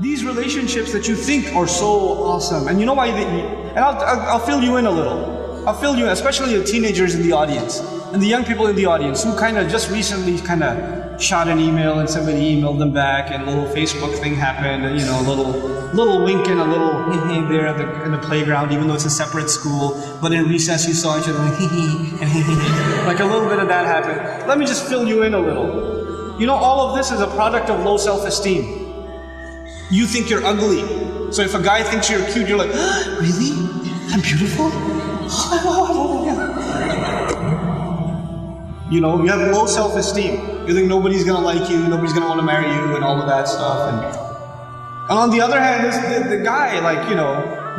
These relationships that you think are so awesome, and you know why? And I'll fill you in a little. I'll fill you in, especially the teenagers in the audience and the young people in the audience who kind of just recently kind of shot an email and somebody emailed them back, and a little Facebook thing happened, and a little wink and a little there in the playground, even though it's a separate school. But in recess, you saw each other like like a little bit of that happened. Let me just fill you in a little. All of this is a product of low self-esteem. You think you're ugly. So if a guy thinks you're cute, you're like, really? I'm beautiful? You have low self-esteem. You think nobody's gonna like you, nobody's gonna want to marry you, and all of that stuff. And on the other hand, the guy,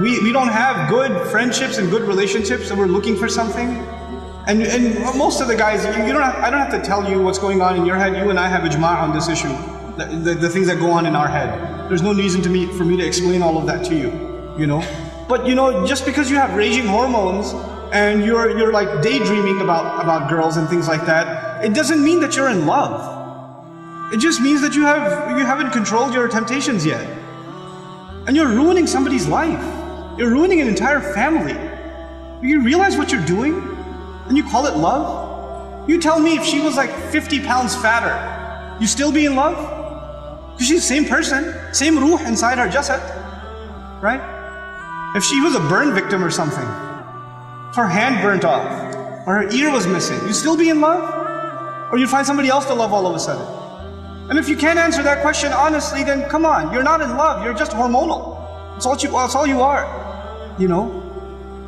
we don't have good friendships and good relationships, and we're looking for something. And most of the guys, I don't have to tell you what's going on in your head. You and I have ijma' on this issue. The things that go on in our head. There's no reason for me to explain all of that to you, But just because you have raging hormones and you're like daydreaming about girls and things like that, it doesn't mean that you're in love. It just means that you haven't controlled your temptations yet. And you're ruining somebody's life. You're ruining an entire family. You realize what you're doing? And you call it love? You tell me if she was like 50 pounds fatter, you still be in love? Because she's the same person, same ruh inside her jasad, right? If she was a burn victim or something, if her hand burnt off, or her ear was missing, you still be in love? Or you'd find somebody else to love all of a sudden? And if you can't answer that question honestly, then come on, you're not in love, you're just hormonal. That's all you are,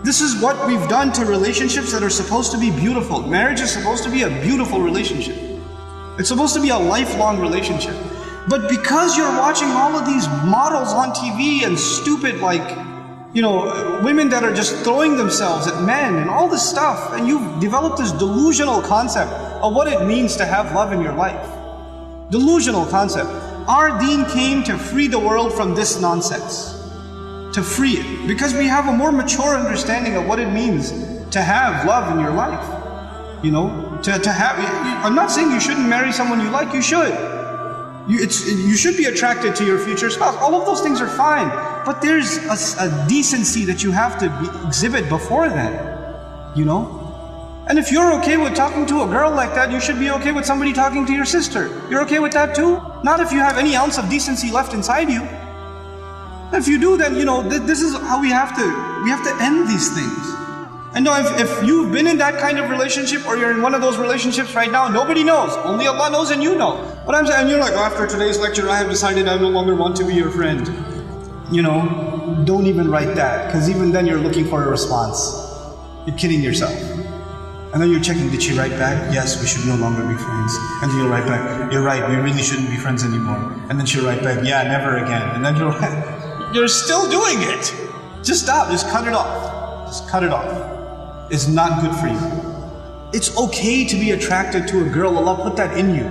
This is what we've done to relationships that are supposed to be beautiful. Marriage is supposed to be a beautiful relationship. It's supposed to be a lifelong relationship. But because you're watching all of these models on TV and stupid women that are just throwing themselves at men and all this stuff, and you've developed this delusional concept of what it means to have love in your life. Delusional concept. Our deen came to free the world from this nonsense. To free it. Because we have a more mature understanding of what it means to have love in your life. I'm not saying you shouldn't marry someone you like, you should. You should be attracted to your future spouse. All of those things are fine. But there's a decency that you have to exhibit before then. And if you're okay with talking to a girl like that, you should be okay with somebody talking to your sister. You're okay with that too? Not if you have any ounce of decency left inside you. If you do, then this is how we have to end these things. And no, if you've been in that kind of relationship, or you're in one of those relationships right now, nobody knows. Only Allah knows, and you know. What I'm saying, and you're like, after today's lecture, I have decided I no longer want to be your friend. Don't even write that, because even then you're looking for a response. You're kidding yourself. And then you're checking, did she write back? Yes, we should no longer be friends. And then you'll write back, you're right, we really shouldn't be friends anymore. And then she'll write back, yeah, never again. And then you're still doing it. Just stop, just cut it off. Just cut it off. It's not good for you. It's okay to be attracted to a girl. Allah put that in you.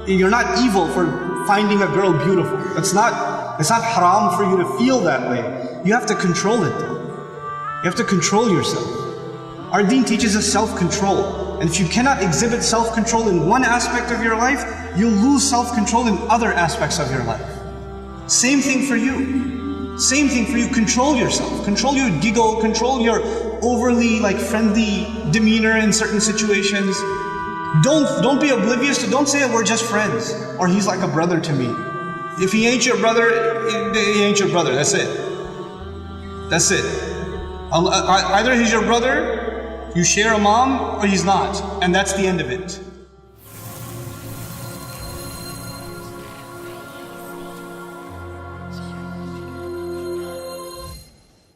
You're not evil for finding a girl beautiful. It's not haram for you to feel that way. You have to control it though. You have to control yourself. Our deen teaches us self-control. And if you cannot exhibit self-control in one aspect of your life, you'll lose self-control in other aspects of your life. Same thing for you. Same thing for you. Control yourself. Control your giggle. Control your overly friendly demeanor in certain situations. Don't be oblivious to. Don't say we're just friends, or he's like a brother to me. If he ain't your brother, he ain't your brother. That's it. That's it. Either he's your brother, you share a mom, or he's not, and that's the end of it.